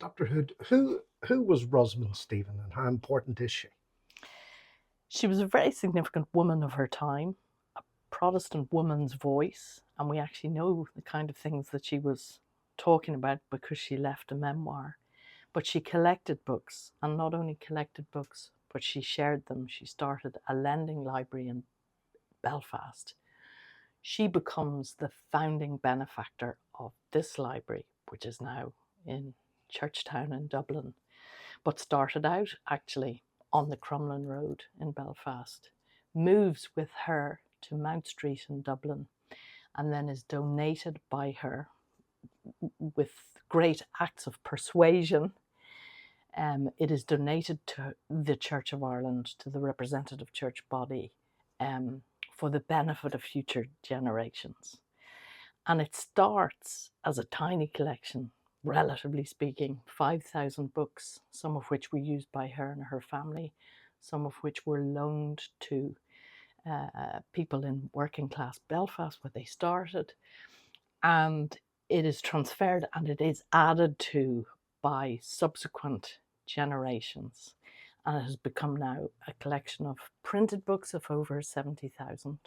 Dr. Hood, who was Rosamond Stephen and how important is she? She was a very significant woman of her time, a Protestant woman's voice, and we actually know the kind of things that she was talking about because she left a memoir. But she collected books, and not only collected books, but she shared them. She started a lending library in Belfast. She becomes the founding benefactor of this library, which is now in Churchtown in Dublin, but started out actually on the Crumlin Road in Belfast, moves with her to Mount Street in Dublin, and then is donated by her with great acts of persuasion. It is donated to the Church of Ireland, to the representative church body, for the benefit of future generations. And it starts as a tiny collection, relatively speaking, 5,000 books, some of which were used by her and her family, some of which were loaned to people in working class Belfast where they started. And it is transferred and it is added to by subsequent generations. And it has become now a collection of printed books of over 70,000.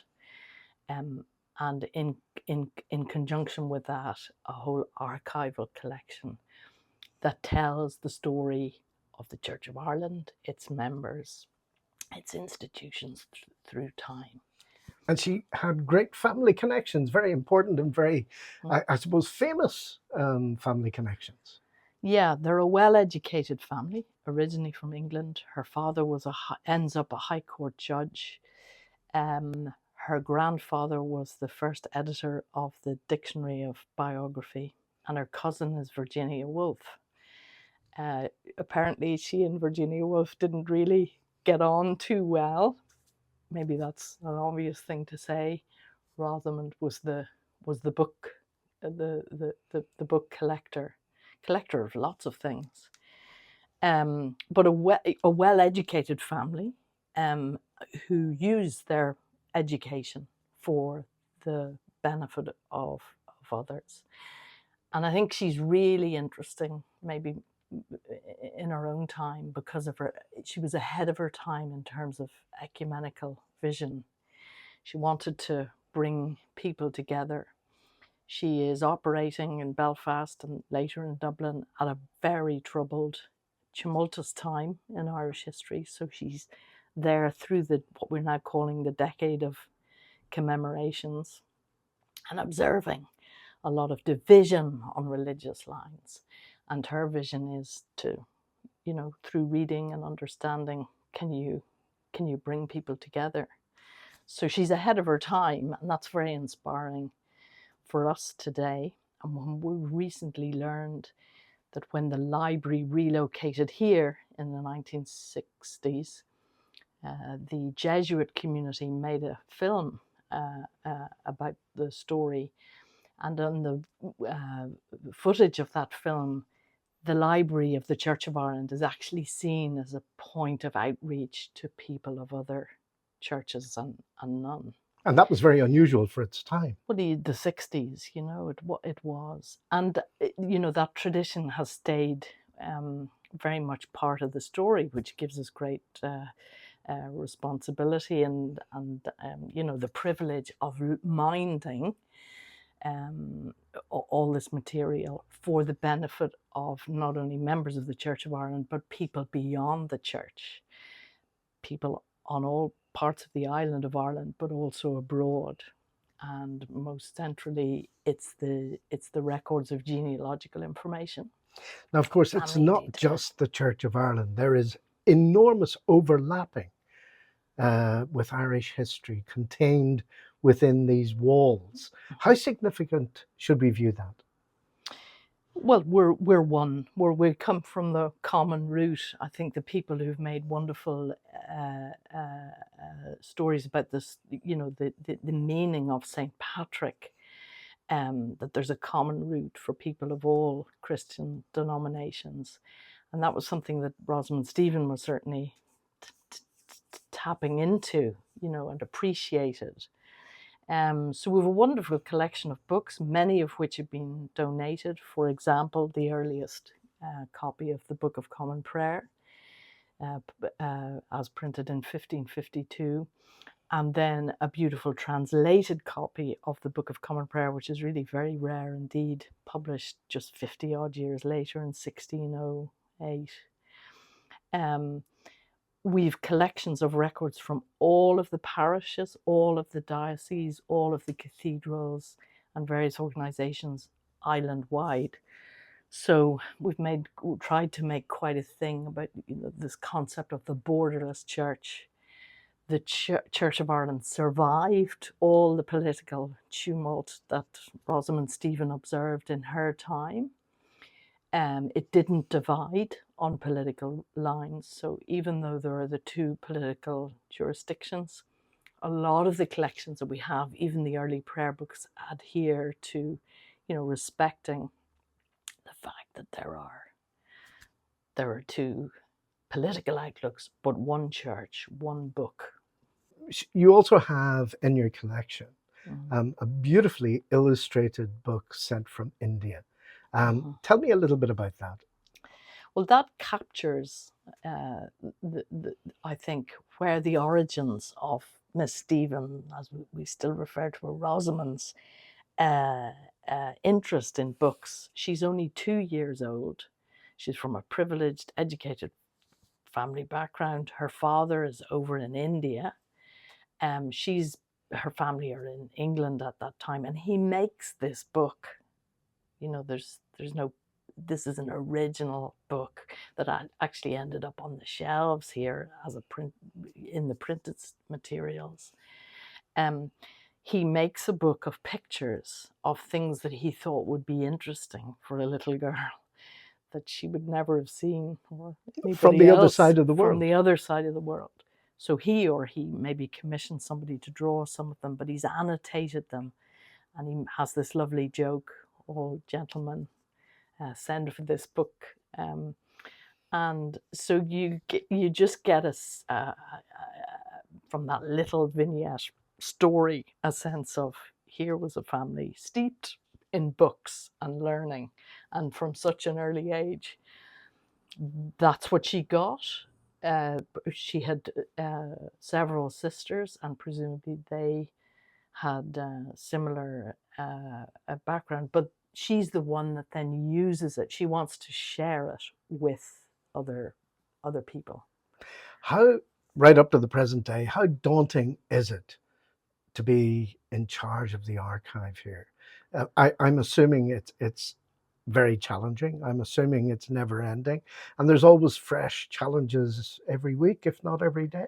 And in conjunction with that, a whole archival collection that tells the story of the Church of Ireland, its members, its institutions through time. And she had great family connections, very important and very, I suppose, famous family connections. Yeah, they're a well-educated family, originally from England. Her father ends up a High Court judge. Her grandfather was the first editor of the Dictionary of Biography, and her cousin is Virginia Woolf. Apparently, she and Virginia Woolf didn't really get on too well. Maybe that's an obvious thing to say. Rosamond was the book, the book collector of lots of things. But a well-educated family who used their education for the benefit of others. And I think she's really interesting, maybe in her own time, because of she was ahead of her time in terms of ecumenical vision. She wanted to bring people together. She is operating in Belfast and later in Dublin at a very troubled, tumultuous time in Irish history. So she's there through what we're now calling the decade of commemorations and observing a lot of division on religious lines. And her vision is to, through reading and understanding, can you bring people together? So she's ahead of her time, and that's very inspiring for us today. And when we recently learned that when the library relocated here in the 1960s, the Jesuit community made a film about the story. And on the footage of that film, the library of the Church of Ireland is actually seen as a point of outreach to people of other churches and none. And that was very unusual for its time. Well, the 60s, it was. And, that tradition has stayed very much part of the story, which gives us great responsibility and the privilege of minding all this material for the benefit of not only members of the Church of Ireland, but people beyond the church, people on all parts of the island of Ireland, but also abroad. And most centrally, it's the records of genealogical information. Now, of course, it's not just the Church of Ireland. There is enormous overlapping with Irish history contained within these walls. How significant should we view that? Well, we're one, where we come from the common root. I think the people who've made wonderful stories about this, the meaning of St. Patrick, that there's a common root for people of all Christian denominations. And that was something that Rosamond Stephen was certainly tapping into, and appreciated. So we have a wonderful collection of books, many of which have been donated. For example, the earliest copy of the Book of Common Prayer, as printed in 1552, and then a beautiful translated copy of the Book of Common Prayer, which is really very rare indeed, published just 50 odd years later in 1608. We've collections of records from all of the parishes, all of the dioceses, all of the cathedrals, and various organizations island-wide. So we've tried to make quite a thing about this concept of the borderless church. The Church of Ireland survived all the political tumult that Rosamond Stephen observed in her time. It didn't divide on political lines. So even though there are the two political jurisdictions, a lot of the collections that we have, even the early prayer books, adhere to, respecting the fact that there are two political outlooks, but one church, one book. You also have in your collection a beautifully illustrated book sent from India. Tell me a little bit about that. Well, that captures, I think, where the origins of Miss Stephen, as we still refer to her, Rosamond's interest in books. She's only 2 years old. She's from a privileged, educated family background. Her father is over in India. Her family are in England at that time, and he makes this book. There's no. This is an original book that actually ended up on the shelves here as a print in the printed materials. He makes a book of pictures of things that he thought would be interesting for a little girl that she would never have seen, or from the other side of the world. From the other side of the world. So he maybe commissioned somebody to draw some of them, but he's annotated them, and he has this lovely joke, "Oh, gentlemen, send for this book." And so you just get from that little vignette story a sense of here was a family steeped in books and learning, and from such an early age, that's what she got. She had several sisters, and presumably they had similar background, but she's the one that then uses it. She wants to share it with other people. How, right up to the present day, how daunting is it to be in charge of the archive here? I'm assuming it's very challenging. I'm assuming it's never ending, and there's always fresh challenges every week, if not every day.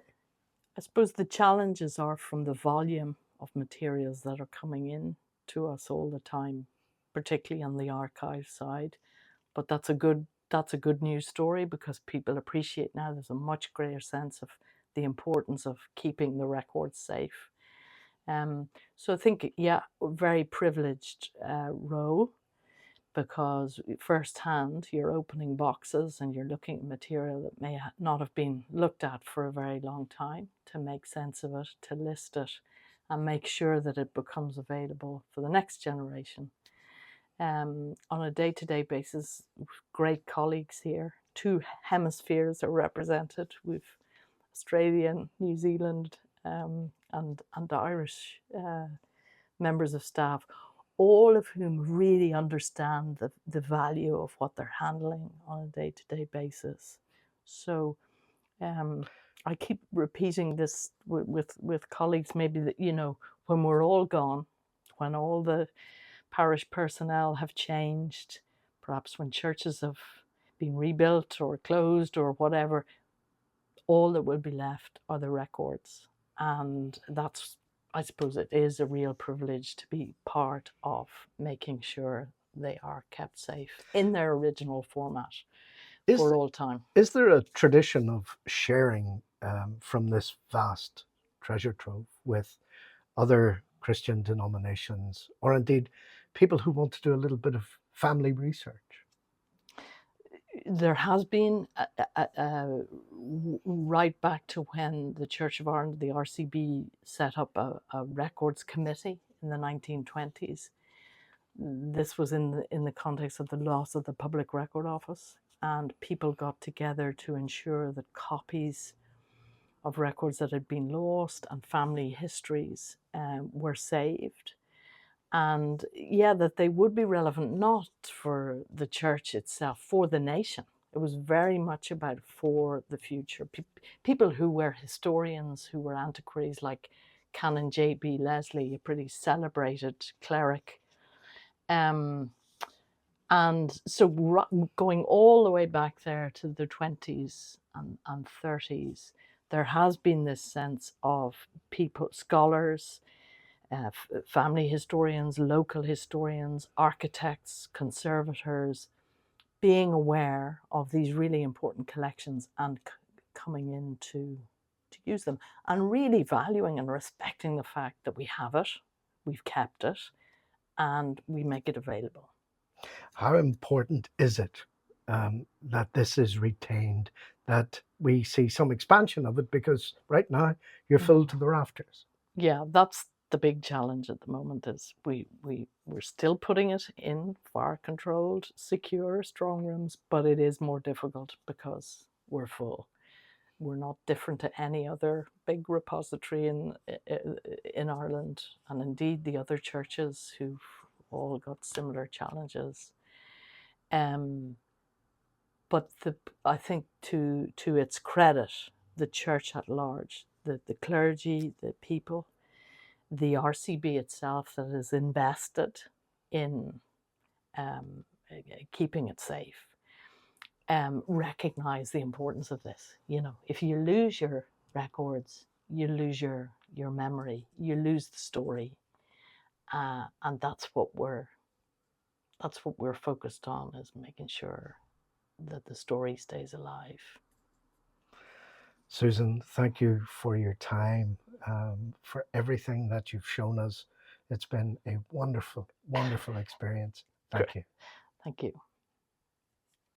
I suppose the challenges are from the volume of materials that are coming in to us all the time, particularly on the archive side. But that's a good news story, because people appreciate now there's a much greater sense of the importance of keeping the records safe. So I think, very privileged role, because firsthand you're opening boxes and you're looking at material that may not have been looked at for a very long time, to make sense of it, to list it, and make sure that it becomes available for the next generation. On a day-to-day basis, great colleagues here. 2 hemispheres are represented. We've Australian, New Zealand, and Irish members of staff, all of whom really understand the value of what they're handling on a day-to-day basis. So I keep repeating this with colleagues, maybe, that, when we're all gone, when all the parish personnel have changed, perhaps when churches have been rebuilt or closed or whatever, all that will be left are the records. And that's, I suppose, it is a real privilege to be part of making sure they are kept safe in their original format for all time. Is there a tradition of sharing from this vast treasure trove with other Christian denominations, or indeed people who want to do a little bit of family research? There has been, right back to when the Church of Ireland, the RCB, set up a records committee in the 1920s. This was in the context of the loss of the Public Record Office and people got together to ensure that copies of records that had been lost and family histories were saved. And yeah, that they would be relevant not for the church itself, for the nation. It was very much about for the future. People who were historians, who were antiquaries, like Canon J.B. Leslie, a pretty celebrated cleric. And so going all the way back there to the 20s and 30s, there has been this sense of people, scholars, family historians, local historians, architects, conservators, being aware of these really important collections and coming in to use them, and really valuing and respecting the fact that we have it, we've kept it, and we make it available. How important is it that this is retained, that we see some expansion of it? Because right now you're filled to the rafters. Yeah, that's the big challenge at the moment, is we're still putting it in far controlled, secure strong rooms, but it is more difficult because we're full. We're not different to any other big repository in Ireland, and indeed the other churches who've all got similar challenges. But I think to its credit, the church at large, the clergy, the people, the RCB itself that is invested in keeping it safe, recognise the importance of this. You know, if you lose your records, you lose your memory, you lose the story, and that's what we're focused on, is making sure that the story stays alive. Susan, thank you for your time, for everything that you've shown us. It's been a wonderful, wonderful experience. Thank you. Thank you.